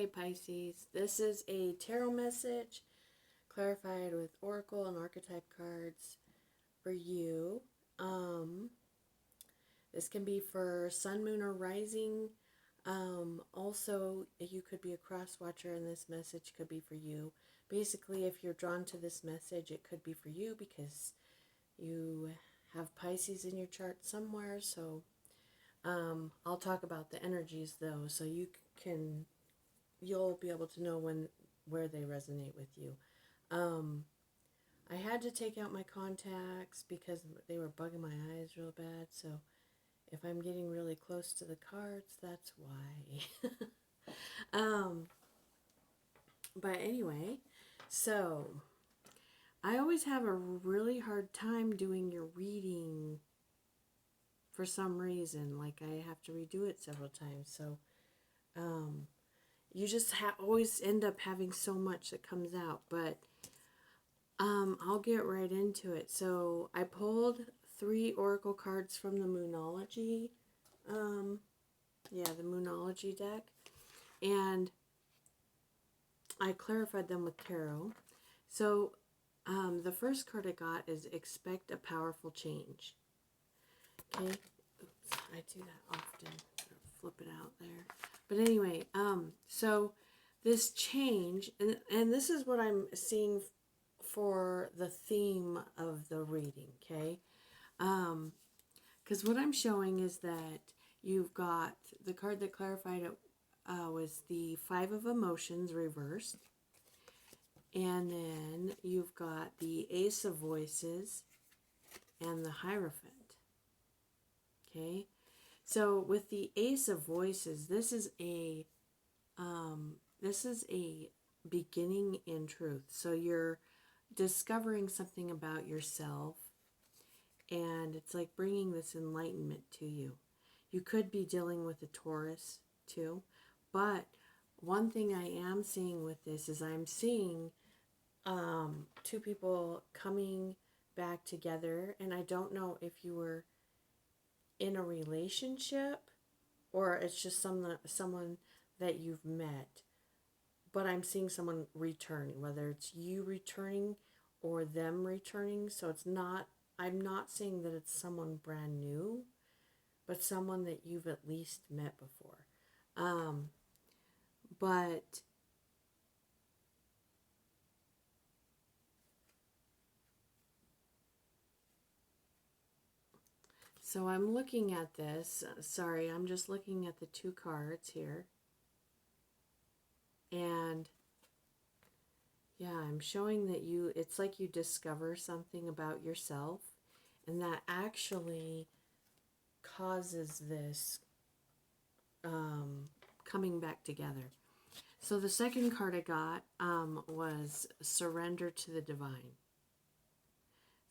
hey Pisces. This is a tarot message clarified with oracle and archetype cards for you. This can be for sun, moon, or rising. Also, you could be a cross watcher, and this message could be for you. Basically, if you're drawn to this message, it could be for you because you have Pisces in your chart somewhere. So I'll talk about the energies though, so you'll be able to know where they resonate with you. I had to take out my contacts because they were bugging my eyes real bad. So if I'm getting really close to the cards, that's why. But anyway, so I always have a really hard time doing your reading for some reason. Like I have to redo it several times. So you just always end up having so much that comes out. But I'll get right into it. So I pulled 3 oracle cards from the Moonology. The Moonology deck. And I clarified them with tarot. So the first card I got is expect a powerful change. Okay. Oops, I do that often. Flip it out there. But anyway, so this change, and this is what I'm seeing for the theme of the reading, okay? Because what I'm showing is that you've got the card that clarified it was the 5 of Emotions reversed. And then you've got the Ace of Voices and the Hierophant. Okay? So with the Ace of Voices, this is a beginning in truth. So you're discovering something about yourself, and it's like bringing this enlightenment to you. You could be dealing with a Taurus too, but one thing I am seeing with this is I'm seeing 2 people coming back together, and I don't know if you were in a relationship or it's just someone that you've met, but I'm seeing someone returning, whether it's you returning or them returning. So I'm not saying that it's someone brand new, but someone that you've at least met before. But so I'm looking at this. Sorry, I'm just looking at the 2 cards here. And yeah, I'm showing that it's like you discover something about yourself, and that actually causes this coming back together. So the second card I got was Surrender to the Divine.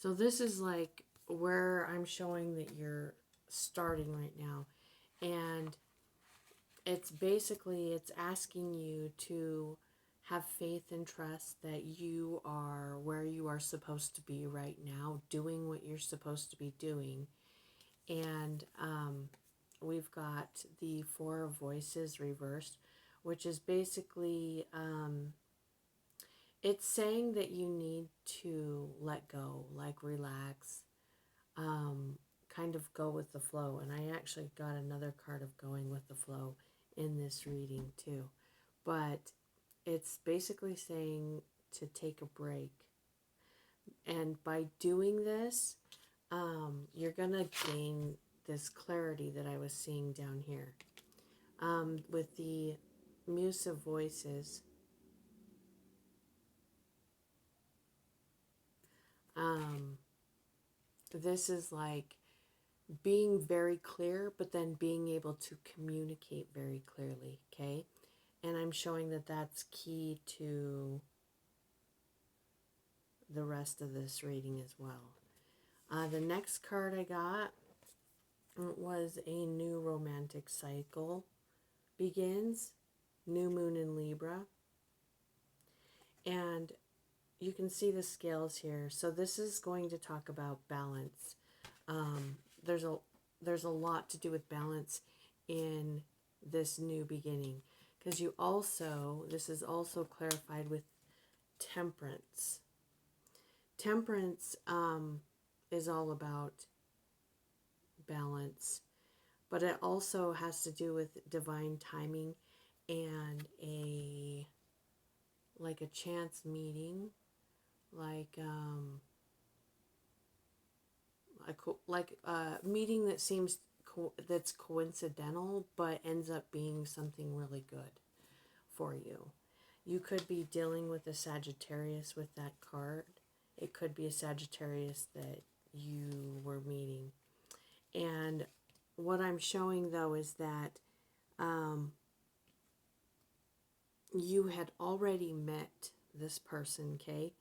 So this is like where I'm showing that you're starting right now. And it's asking you to have faith and trust that you are where you are supposed to be right now, doing what you're supposed to be doing. And we've got the 4 of Voices reversed, which is basically, it's saying that you need to let go, like relax, kind of go with the flow. And I actually got another card of going with the flow in this reading too. But it's basically saying to take a break. And by doing this, you're going to gain this clarity that I was seeing down here. With the Muse of Voices, this is like being very clear, but then being able to communicate very clearly, okay? And I'm showing that that's key to the rest of this reading as well. The next card I got was a new romantic cycle begins, new moon in Libra. And you can see the scales here. So this is going to talk about balance. There's a lot to do with balance in this new beginning, Because you also, this is also clarified with temperance. Temperance is all about balance, but it also has to do with divine timing and like a chance meeting, like a meeting that seems that's coincidental but ends up being something really good for you. You could be dealing with a Sagittarius with that card. It could be a Sagittarius that you were meeting. And what I'm showing though is that you had already met this person, okay?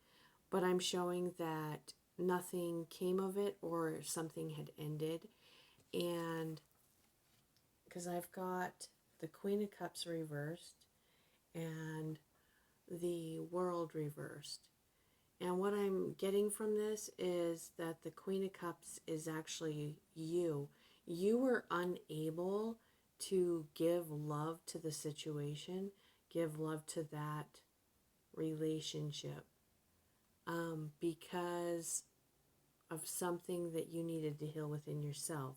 But I'm showing that nothing came of it or something had ended. And because I've got the Queen of Cups reversed and the World reversed. And what I'm getting from this is that the Queen of Cups is actually you. You were unable to give love to the situation, give love to that relationship because of something that you needed to heal within yourself.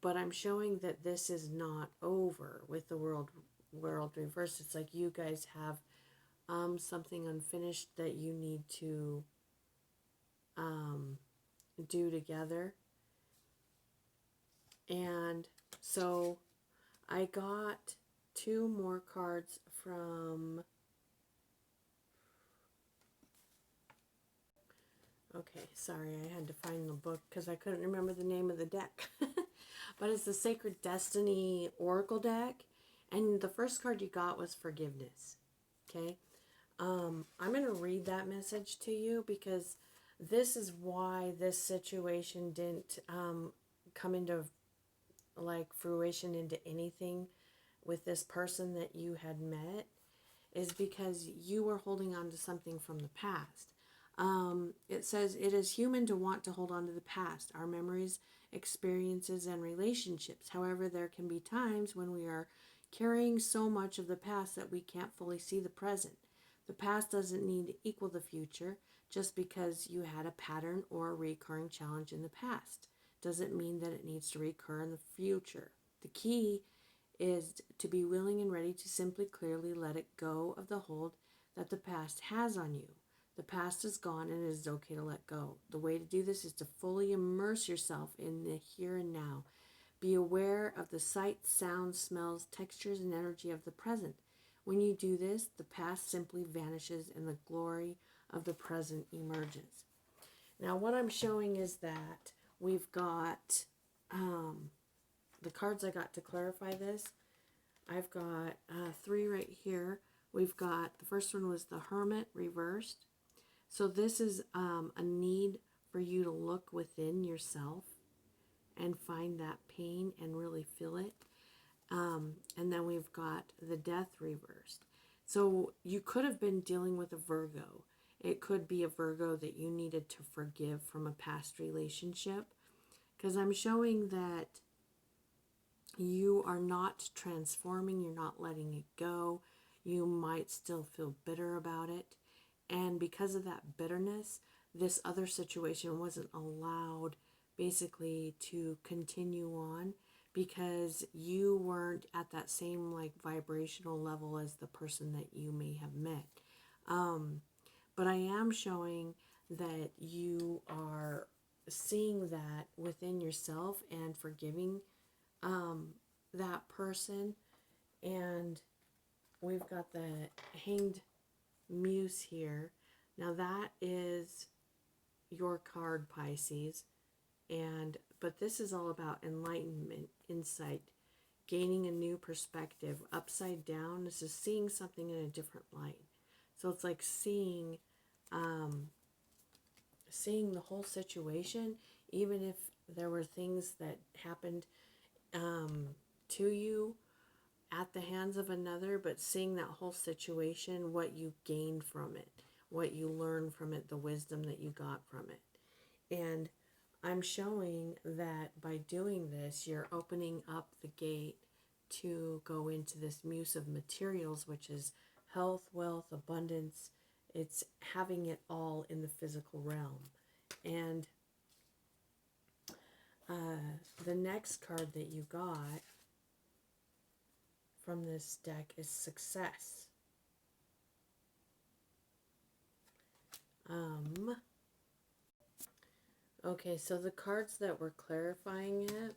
But I'm showing that this is not over with the world reversed. It's like you guys have something unfinished that you need to do together. And so I got 2 more cards from, okay, sorry, I had to find the book because I couldn't remember the name of the deck. But it's the Sacred Destiny Oracle deck. And the first card you got was forgiveness. Okay? I'm going to read that message to you because this is why this situation didn't come into like fruition into anything with this person that you had met, is because you were holding on to something from the past. It says, it is human to want to hold on to the past, our memories, experiences, and relationships. However, there can be times when we are carrying so much of the past that we can't fully see the present. The past doesn't need to equal the future. Just because you had a pattern or a recurring challenge in the past doesn't mean that it needs to recur in the future. The key is to be willing and ready to simply clearly let it go of the hold that the past has on you. The past is gone and it is okay to let go. The way to do this is to fully immerse yourself in the here and now. Be aware of the sights, sounds, smells, textures, and energy of the present. When you do this, the past simply vanishes and the glory of the present emerges. Now, what I'm showing is that we've got the cards I got to clarify this. I've got 3 right here. We've got, the first one was the Hermit reversed. So this is a need for you to look within yourself and find that pain and really feel it. And then we've got the Death reversed. So you could have been dealing with a Virgo. It could be a Virgo that you needed to forgive from a past relationship. Because I'm showing that you are not transforming, you're not letting it go. You might still feel bitter about it. And because of that bitterness, this other situation wasn't allowed basically to continue on because you weren't at that same like vibrational level as the person that you may have met. But I am showing that you are seeing that within yourself and forgiving that person. And we've got the Hanged Muse here. Now that is your card, Pisces, but this is all about enlightenment, insight, gaining a new perspective. Upside down, this is seeing something in a different light. So it's like seeing the whole situation, even if there were things that happened to you at the hands of another, but seeing that whole situation, what you gained from it, what you learned from it, the wisdom that you got from it. And I'm showing that by doing this, you're opening up the gate to go into this muse of materials, which is health, wealth, abundance. It's having it all in the physical realm. And the next card that you got from this deck is success. Okay, so the cards that were clarifying it,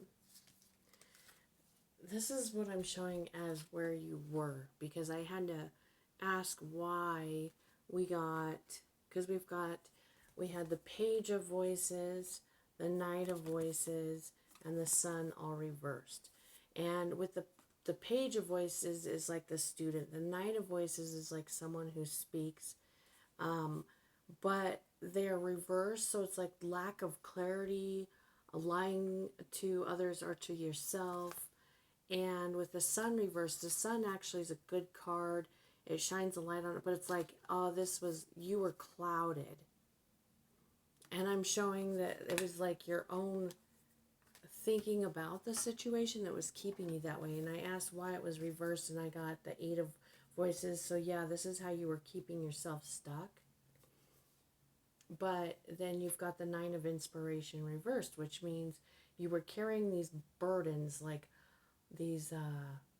this is what I'm showing as where you were, because I had to ask why we got, because we had the Page of Voices, the Knight of Voices, and the Sun all reversed. And with the Page of Voices is like the student. The Knight of Voices is like someone who speaks. But they're reversed, so it's like lack of clarity, lying to others or to yourself. And with the Sun reversed, the Sun actually is a good card. It shines a light on it, but it's like, oh, you were clouded. And I'm showing that it was like your own thinking about the situation that was keeping you that way. And I asked why it was reversed, and I got the Eight of Voices. So yeah, this is how you were keeping yourself stuck. But then you've got the Nine of Inspiration reversed, which means you were carrying these burdens, like these,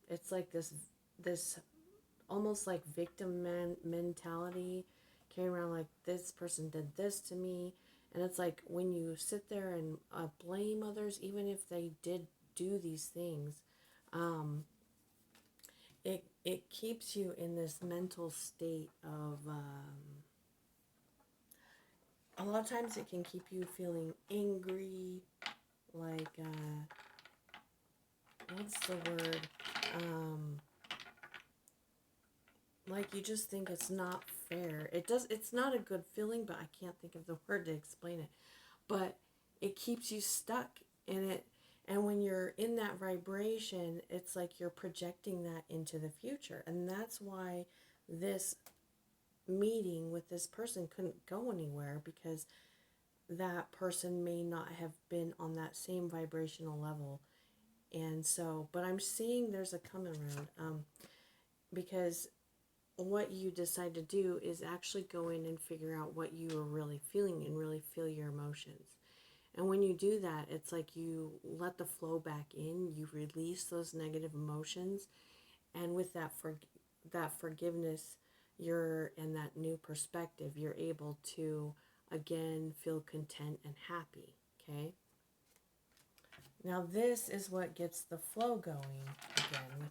it's like this almost like victim mentality, carrying around like, this person did this to me. And it's like when you sit there and blame others, even if they did do these things, it keeps you in this mental state of, a lot of times it can keep you feeling angry, like, what's the word? Like you just think it's not fair. It's not a good feeling, but I can't think of the word to explain it. But it keeps you stuck in it. And when you're in that vibration, it's like you're projecting that into the future. And that's why this meeting with this person couldn't go anywhere, because that person may not have been on that same vibrational level. And so, but I'm seeing there's a come around, because what you decide to do is actually go in and figure out what you are really feeling and really feel your emotions. And when you do that, it's like you let the flow back in, you release those negative emotions, and with that forgiveness, you're in that new perspective, you're able to again feel content and happy. Okay, now this is what gets the flow going again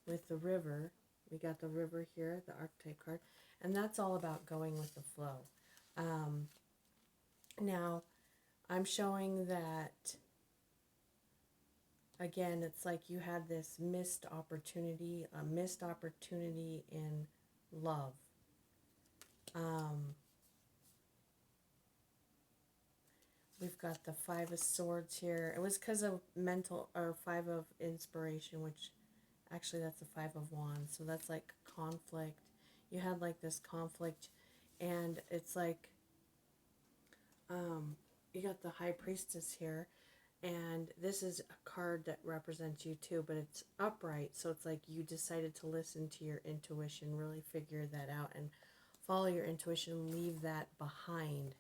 with the river. We got the river here, the archetype card, and that's all about going with the flow. Now I'm showing that again, it's like you had this missed opportunity, a missed opportunity in love. We've got the Five of Swords here. It was because of mental, or Five of Inspiration, which actually that's the Five of Wands. So that's like conflict. You had like this conflict, and it's like you got the High Priestess here. And this is a card that represents you too, but it's upright. So it's like you decided to listen to your intuition, really figure that out and follow your intuition, leave that behind.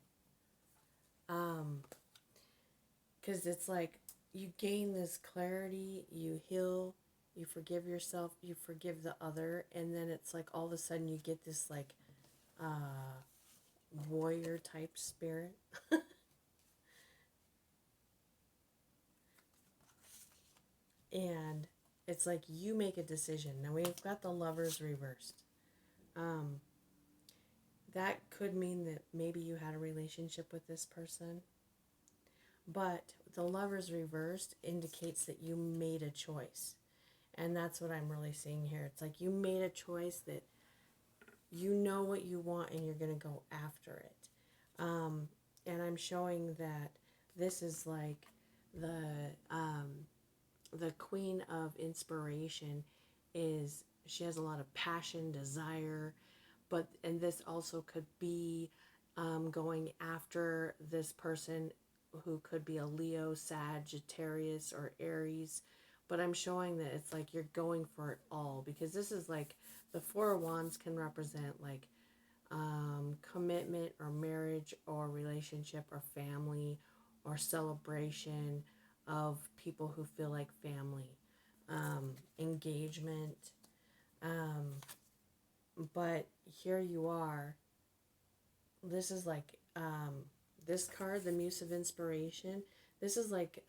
Because it's like you gain this clarity, you heal, you forgive yourself, you forgive the other, and then it's like all of a sudden you get this like warrior type spirit. And it's like you make a decision. Now we've got the Lovers reversed. That could mean that maybe you had a relationship with this person. But the Lovers reversed indicates that you made a choice. And that's what I'm really seeing here. It's like you made a choice that you know what you want and you're going to go after it. And I'm showing that this is like the Queen of Inspiration is, she has a lot of passion, desire, and this also could be going after this person who could be a Leo, Sagittarius, or Aries, but I'm showing that it's like you're going for it all, because this is like the Four of Wands can represent like commitment or marriage or relationship or family or celebration of people who feel like family, engagement. Um, but here you are. This is like this card, the Muse of Inspiration. This is like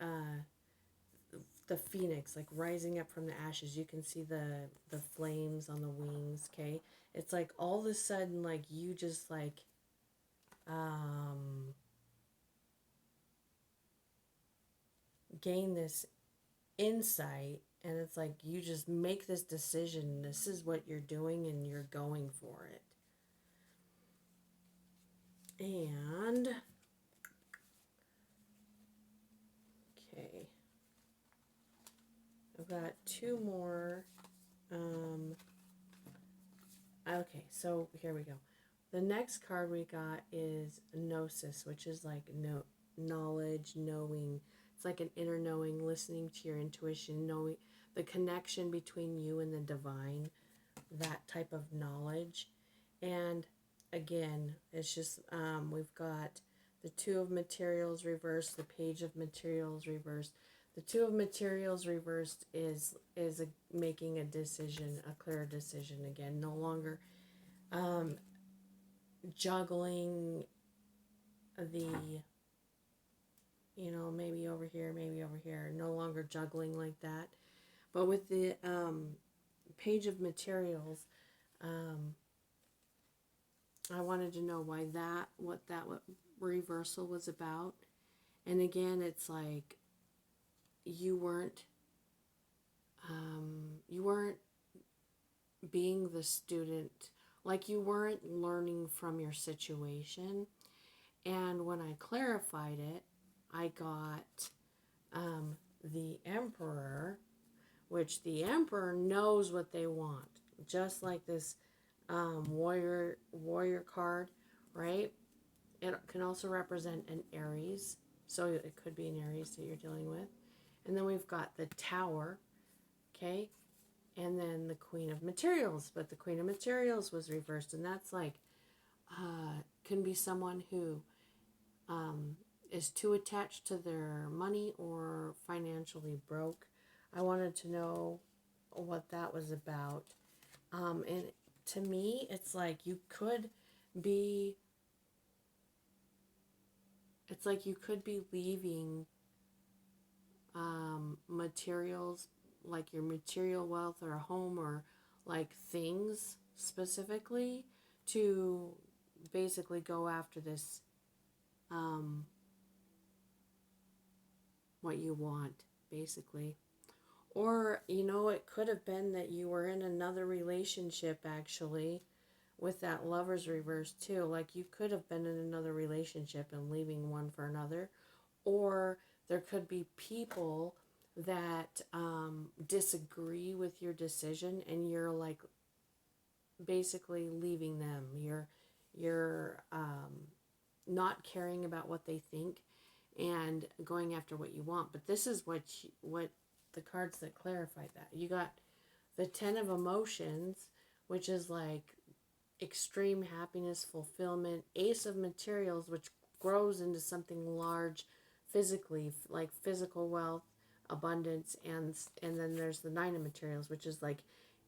the phoenix, like rising up from the ashes. You can see the flames on the wings. Okay, it's like all of a sudden, like you just like gain this insight, and it's like you just make this decision. This is what you're doing, and you're going for it. And okay, I've got two more. Okay, so here we go. The next card we got is Gnosis, which is like knowledge, knowing. It's like an inner knowing, listening to your intuition, knowing the connection between you and the divine, that type of knowledge. And again, it's just we've got the Two of Materials reversed, the Page of Materials reversed. The Two of Materials reversed is making a decision, a clear decision again. No longer juggling the, maybe over here, maybe over here. No longer juggling like that. But with the Page of Materials, I wanted to know what that reversal was about. And again, it's like you weren't being the student, like you weren't learning from your situation. And when I clarified it, I got the Emperor, which the Emperor knows what they want, just like this warrior card, right? It can also represent an Aries, so it could be an Aries that you're dealing with. And then we've got the Tower, okay? And then the Queen of Materials, but the Queen of Materials was reversed, and that's like, can be someone who is too attached to their money or financially broke. I wanted to know what that was about. And to me, it's like be, you could be leaving materials, like your material wealth or a home or like things specifically, to basically go after this, what you want, basically. Or, it could have been that you were in another relationship actually with that Lover's reverse too. Like you could have been in another relationship and leaving one for another. Or there could be people that disagree with your decision, and you're like basically leaving them. You're not caring about what they think and going after what you want. But this is what the cards that clarify that. You got the Ten of Emotions, which is like extreme happiness, fulfillment. Ace of Materials, which grows into something large physically, like physical wealth, abundance. And then there's the Nine of Materials, which is like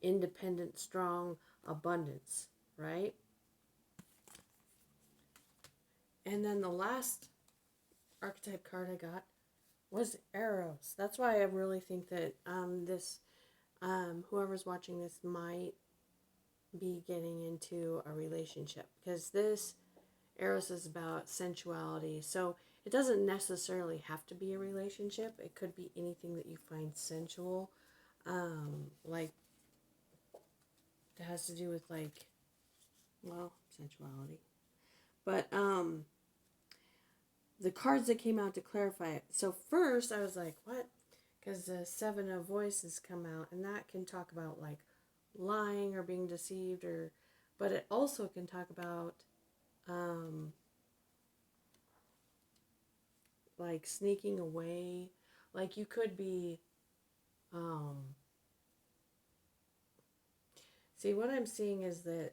independent, strong, abundance, right? And then the last archetype card I got was Eros. That's why I really think that this whoever's watching this might be getting into a relationship, because this Eros is about sensuality. So it doesn't necessarily have to be a relationship. It could be anything that you find sensual, like that has to do with like, well, sensuality. But the cards that came out to clarify it. So first I was like, what? Because the Seven of Voices come out, and that can talk about like lying or being deceived, but it also can talk about like sneaking away. Like you could be Um, See, what I'm seeing is that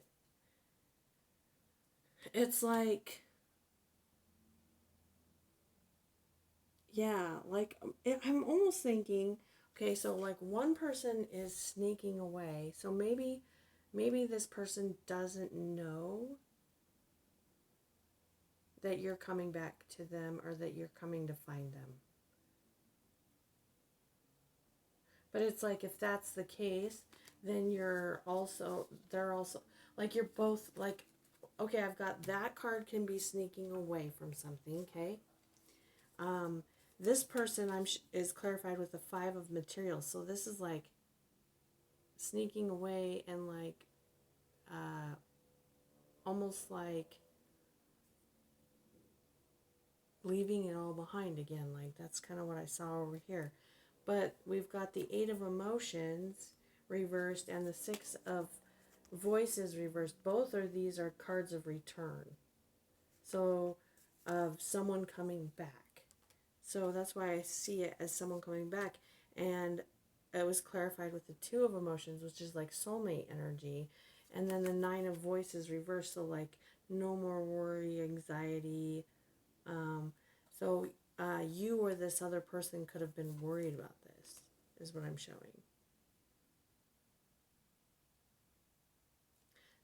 it's like, yeah, like I'm almost thinking, okay, so like one person is sneaking away. So maybe this person doesn't know that you're coming back to them or that you're coming to find them. But it's like if that's the case, then they're also like you're both like, okay, I've got that card can be sneaking away from something, okay? Um, this person is clarified with the Five of Materials. So this is like sneaking away and like uh, almost like leaving it all behind again. Like that's kind of what I saw over here. But we've got the Eight of Emotions reversed and the Six of Voices reversed. Both of these are cards of return. So of someone coming back. So that's why I see it as someone coming back. And it was clarified with the Two of Emotions, which is like soulmate energy. And then the Nine of Voices reversed. So like no more worry, anxiety. Um, so you or this other person could have been worried about this, is what I'm showing.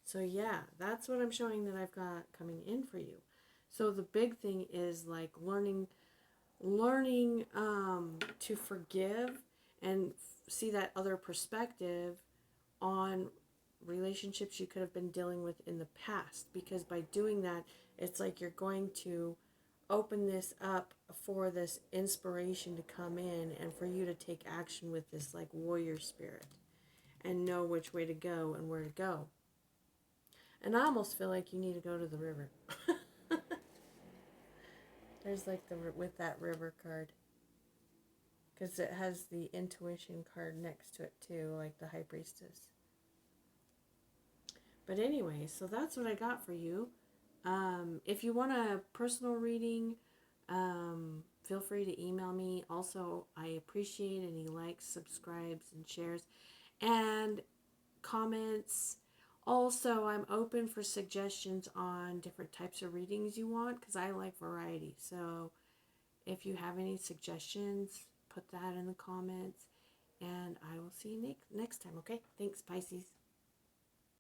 So yeah, that's what I'm showing that I've got coming in for you. So the big thing is like learning to forgive and see that other perspective on relationships you could have been dealing with in the past, because by doing that it's like you're going to open this up for this inspiration to come in and for you to take action with this like warrior spirit and know which way to go and where to go. And I almost feel like you need to go to the river. There's like the with that river card, because it has the intuition card next to it too, like the high priestess. But anyway, so that's what I got for you. If you want a personal reading, feel free to email me. Also, I appreciate any likes, subscribes, and shares, and comments. Also, I'm open for suggestions on different types of readings you want, because I like variety. So if you have any suggestions, put that in the comments, and I will see you next time, okay? Thanks, Pisces.